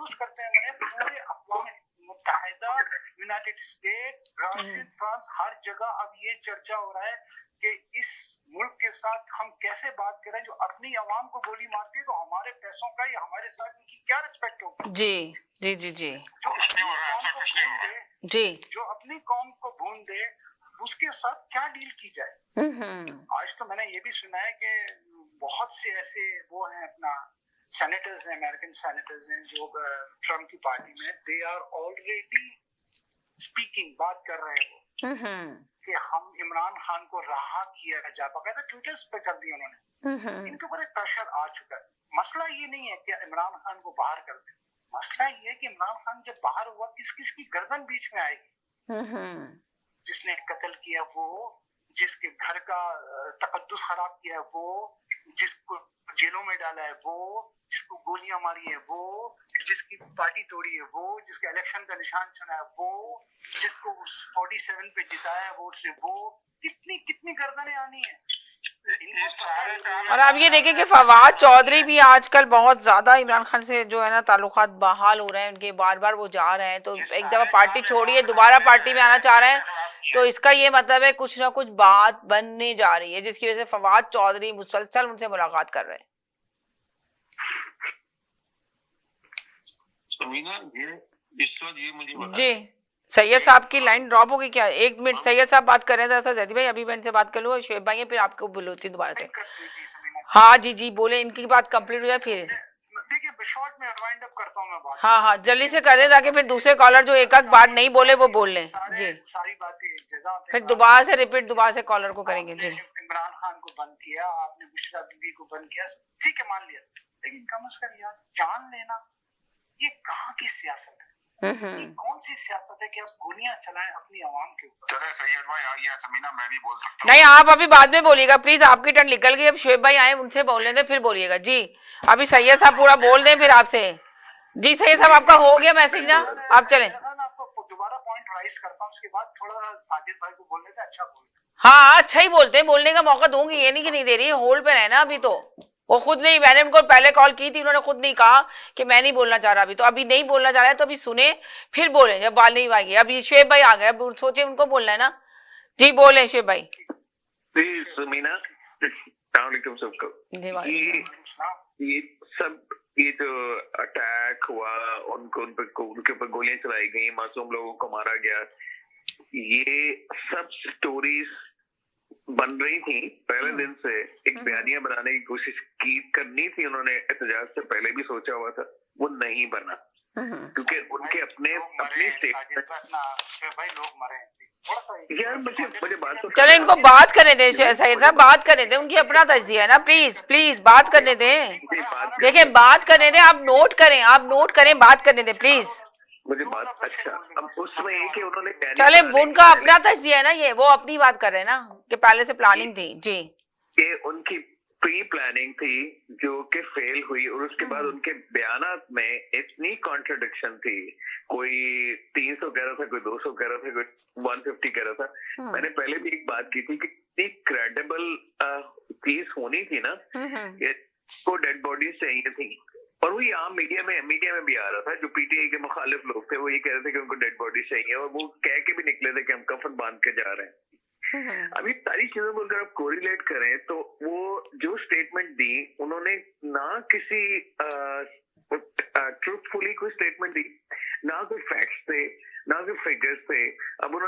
Use करते हैं मैंने पूरे अक़वाम मुत्तहिदा, यूनाइटेड स्टेट, राशिद, फ्रांस, हर जगह अब ये चर्चा हो रहा है कि इस मुल्क के साथ हम कैसे बात करें जो अपनी आवाम को गोली मारती है, तो हमारे पैसों का या हमारे साथ इनकी क्या रिस्पेक्ट होगी। जी जी जी जी जो अपनी कौम को भून दे, जी, जो अपनी कौम को भून दे, उसके साथ क्या डील की जाए। आज तो मैंने ये भी सुना है कि बहुत से ऐसे वो हैं अपना सेनेटर्स हैं, अमेरिकन सेनेटर्स हैं जो ट्रम्प की पार्टी में, दे आर ऑलरेडी स्पीकिंग, बात कर रहे हैं वो कि हम इमरान खान को रहा किया जाए, बकायदा ट्विटर्स पे कर दिया उन्होंने। इनके ऊपर एक प्रेशर आ चुका है। मसला ये नहीं है कि इमरान खान को बाहर कर दे, मसला ये है कि इमरान खान जब बाहर हुआ किस किस की गर्दन बीच में आएगी। जिसने कत्ल किया वो, जिसके घर का तकद्दुस खराब किया है वो, जिसको जेलों में डाला है वो, जिसको गोलियां मारी है वो, जिसकी पार्टी तोड़ी है वो, जिसके इलेक्शन का निशान चुना है वो, जिसको 47 पे जिताया वोट से वो, कितनी कितनी गर्दनें आनी है। और आप ये देखें कि फवाद चौधरी भी आजकल बहुत ज्यादा इमरान खान से जो है ना ताल्लुकात बहाल हो रहे हैं उनके, बार बार वो जा रहे हैं, तो एक दफा पार्टी छोड़िए दोबारा पार्टी में आना चाह रहे हैं, तो इसका ये मतलब है कुछ ना कुछ बात बनने जा रही है, जिसकी वजह से फवाद चौधरी मुसलसल उनसे मुलाकात कर रहे हैं। इस वक्त ये मुझे जी, सैयद साहब की लाइन ड्रॉप होगी क्या? एक मिनट, सैयद साहब बात कर रहे थे जैदी भाई, अभी मैं इनसे बात कर लूँ, शुएब भाई फिर आपको बोलती दोबारा से। हाँ जी जी बोले, इनकी बात कंप्लीट हो जाए फिर। देखिए शॉर्ट में वाइंड अप करता हूं मैं बात। हाँ हाँ जल्दी से कर दे ताकि फिर दूसरे कॉलर जो एक बात नहीं बोले वो बोल लें। जी सारी बातें एक जगह पे, फिर दोबारा से रिपीट दोबारा से कॉलर को करेंगे। जी, इमरान खान को बंद किया आपने, बुशरा बीबी को बंद किया, ठीक है मान लिया, लेकिन कम से कम यार जान लेना, ये कहाँ की सियासत है? ये कौन सी सियासत है कि आप गोलियां चलाएं अपनी आवाम के ऊपर? चले सैयद भाई आ गया, समीना मैं भी बोल सकता हूं। नहीं आप अभी बाद में बोलिएगा प्लीज, आपकी टर्न निकल गई, अब शुएब भाई आए उनसे बोल लेते फिर बोलिएगा। जी अभी सैयद साहब पूरा बोल दें फिर आपसे। जी सैयद साहब आपका हो गया मैसेज ना, आप चलें। आपको दोबारा पॉइंट राइज करता हूँ, उसके बाद थोड़ा साजिद भाई को बोलने का अच्छा बोल। हाँ अच्छा ही बोलते हैं, बोलने का मौका दूंगी, ये नहीं कि नहीं दे रही, होल्ड पे रहना अभी तो। वो खुद नहीं, मैंने उनको पहले कॉल की थी, उन्होंने खुद नहीं कहा कि मैं नहीं बोलना चाह रहा अभी, तो अभी नहीं बोलना चाह रहा है तो अभी सुने फिर बोले जब बाल नहीं आएगी। अभी शुएब भाई आ गए, अब सोचे उनको बोलना है ना। जी बोले शुएब भाई। जी समीना, सबको ये सब, ये जो अटैक हुआ, उनके ऊपर गोलियां चलाई गई, मासूम लोगों को मारा गया, ये सब स्टोरीज बन रही थी पहले दिन से। एक बयानिया बनाने की कोशिश करनी थी उन्होंने, एहतजाज से पहले भी सोचा हुआ था, वो नहीं बना क्योंकि उनके अपनी स्टेटमेंट। लोग मरे यार मुझे बात तो चलो इनको बात करने दें, सैयद साहब बात करने दें, उनकी अपना तज्जिया है ना, प्लीज प्लीज बात करने दें। देखिए बात करने दें, आप नोट करें, बात करने दें प्लीज। मुझे बात, अच्छा अब उसमें एक ही उन्होंने चले, उनका अपना तज्जिया है ना, ये वो अपनी बात कर रहे हैं ना कि पहले से प्लानिंग थी। जी कि उनकी प्री प्लानिंग थी जो कि फेल हुई, और उसके बाद उनके बयानात में इतनी कॉन्ट्रडिक्शन थी, कोई 300 कह रहा था, कोई 200 कह रहा था, कोई 150 कह रहा था। मैंने पहले भी एक बात की थी कि इतनी क्रेडिबल चीज होनी थी ना, को डेड बॉडीज चाहिए थी, और वही आम मीडिया में भी आ रहा था, जो पीटीआई के मुखालिफ लोग थे वो ये कह रहे थे कि उनको डेड बॉडी चाहिए, और वो कह के भी निकले थे कि हम कफन बांध के जा रहे हैं। अभी सारी चीजों को अगर आप कोरिलेट करें तो वो जो स्टेटमेंट दी उन्होंने, ना किसी ट्रूथफुली कोई स्टेटमेंट दी, ना कोई फैक्ट्स थे, ना कोई फिगर्स थे। अब